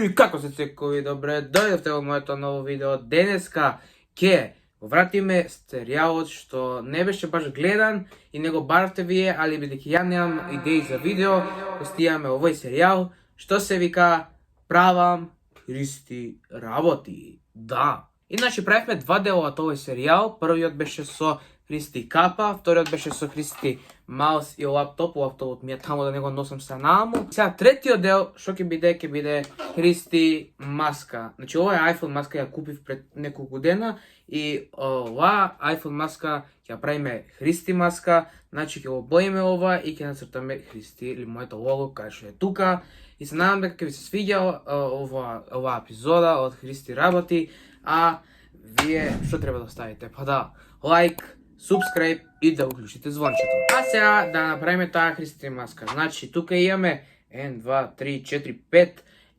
И како се цекови, добре, дојдовте во моето ново видео. Денеска ќе вратиме серијалот што не беше баш гледан и не го баравте вие, али бидејќи ја немам идеи за видео, го стијаме овој серијал, што се вика Правам Христи работи. Да. Иначе правихме два дела од овој серијал. Првиот беше со Христи Капа, вториот беше со Христи Маус и лаптопот ми е таму да не го носам се нааму. Сега третиот дел што ќе биде Христи маска. Значи ова iPhone маска ја купив пред неколку дена и ова iPhone маска ќе правиме Христи маска. Значи ќе го боиме ова и ќе нацртаме Христи или моето лого кај што е тука. И се надам дека ќе ви се свиѓа ова епизода од Христи работи. А вие што треба да ставите? Па да, лайк, subscribe и да уклучите звончето. А сега да направиме таа Христи маска. Значи тука имаме 1, 2, 3, 4, 5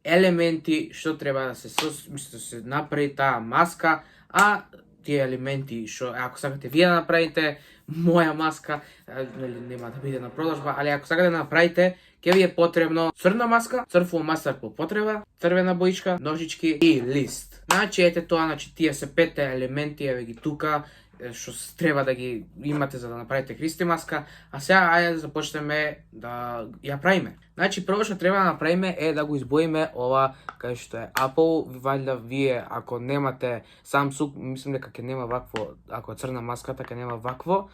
елементи што треба да се направи таа маска, а тие елементи што ако сакате вие да направите моја маска, нема да биде на продажба, али ако сакате да направите, ќе ви е потребно црна маска, црв фломастер по потреба, црвена боичка, ножички и лист. Значи ете тоа, значи тие се петте елементи, еве ги тука, што треба да ги имате за да направите Христи маска. А сега ајде да започнеме да ја правиме. Значи прво што треба да направиме е да го избоиме ова кај што е Apple. Валјда вие ако немате Samsung, мислам дека ќе нема вакво, ако е црна маската ќе нема вакво.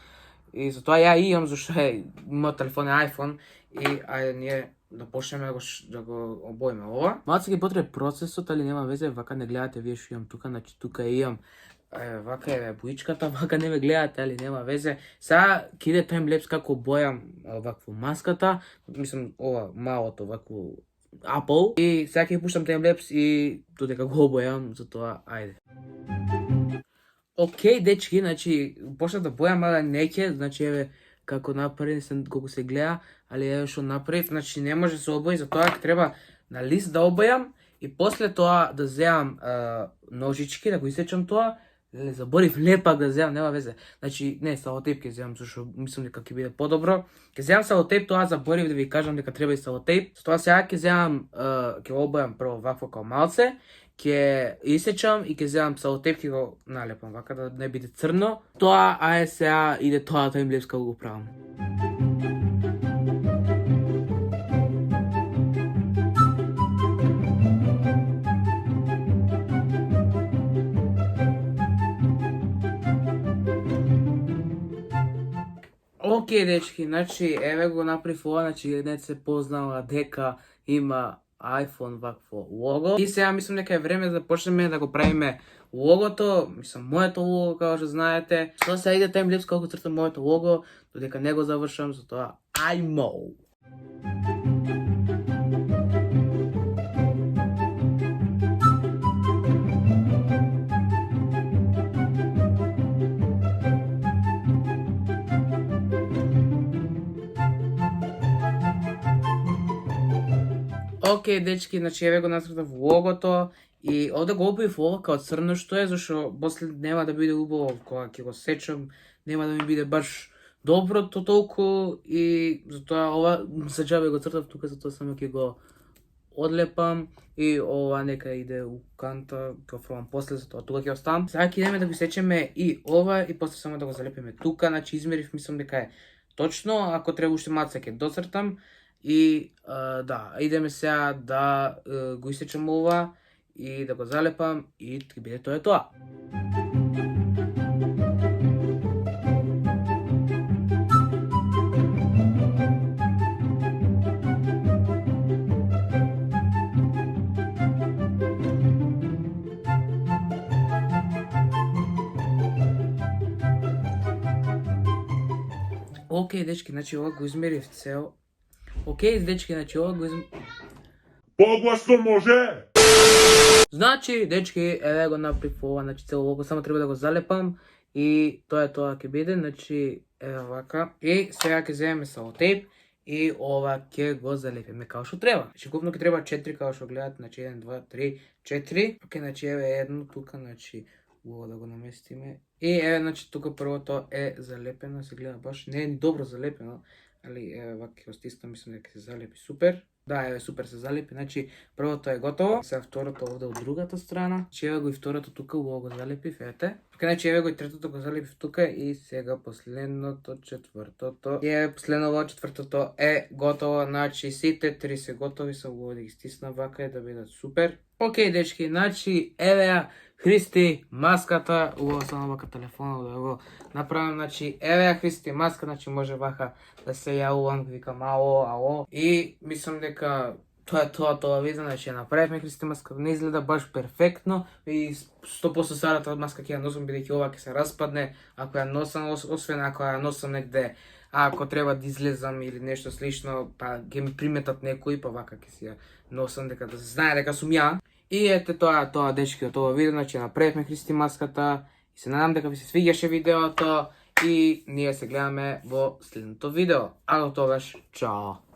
И затоа ја имам зашто е мојот телефон е iPhone и ајде ние да почнеме да го обоиме ова. Малце ќе потреба процесот, али нема везе, вака не гледате вие што имам тука, значи тука имам вака е боичката, вака не ме гледате, али нема везе. Сега ќе иде таймлепс како бојам вакво маската, мислам ова малото вакво Apple. И сега ќе пуштам таймлепс и додека го обојам, затоа ајде. Океј, дечки, значи почнав да бојам, ала неќе, значи еве како направи, колку се гледа, али еве што направив, значи не може да се обои, затоа ќе треба на лист да обојам и после тоа да земам ножички, да го исечам тоа. Заборив лепак да земам, нема везе. Значи, не, салотейп ќе земам, зашто мислам дека ќе биде подобро. Ќе земам салотейп, тоа заборив да ви кажам дека треба и салотейп. Затоа сега ќе земам, ќе обојам прво вакво као малце, ќе исечам и ќе земам салотейп, ќе го налепам вака да не биде црно. Тоа, ајде сега иде тоа таймлепс како го правам. Океј, дечки, значи, еве го направив ова, значи, не се познава дека има iPhone вакво лого. И сега мислам дека е време да почнеме да го правиме логото, мислам, моето лого, како што знаете. Тоа сега иде таймлепс како цртам моето лого, додека не го завршам, затоа ајмо! Океј, дечки, значи еве го нацртав логото и овде го обоив ова као црно што е, зашто после нема да биде убаво кога ќе го сечам, нема да ми биде баш доброто толку и затоа ова за џабе го цртав тука, затоа само ќе го одлепам и ова нека иде у канта, ќе офрлам после, затоа тука ќе оставам. Сега ќе идеме да го сечеме и ова и после само да го залепиме тука, значи измерив, мислам дека е точно, ако треба уште малце ќе доцртам. И да, идеме сега да го исечам ова и да го залепам и ќе биде тоа е тоа. Океј, дечки, значи ова го измерив цел. Океј, дечки, значи ова го Погласно може! Значи, дечки, еве го направив ова, значи цело лого, само треба да го залепам и тоа е тоа ќе биде, значи еве вака. И сега ќе земеме салотейп и ова ќе го залепиме како што треба. Значи купно ќе треба 4 како што гледате, значи 1, 2, 3, 4. Океј, значи еве едно тука, значи ова да го наместиме. И еве, значи тука првото е залепено, се гледа баш не е ни добро залепено, али еве вака ќе го стискам, мислам дека се залепи супер. Да, еве супер се залепи. Значи првото е готово. Сега второто овде од другата страна. Значи еве го и второто тука, убаво го залепив, ете. Значи еве го и третото го залепив тука и сега последното, четвртото. И еве последново четвртото е готово. Значи сите три се готови, сам го да ги стисна вака и да бидат супер. Океј, дечки, значи еве ја Христи маската, убаво само вака телефонот да го направам, значи еве ја Христи маска, значи може вака да се јавувам, викам ало, и мислам дека тоа е тоа видео, значи ја направивме Христи маска, не изгледа баш перфектно и 100% сарата маска ќе ја носам бидејќи ова ќе се распадне ако ја носам, освен ако ја носам негде, ако треба да излезам или нешто слично, па ќе ми приметат некои, па вака ќе си ја носам дека да се знае дека сум ја. И ете тоа дечки од ова видео, значи направивме Христи маската и се надам дека ви се свиѓаше видеото и ние се гледаме во следното видео. А до тогаш, чао!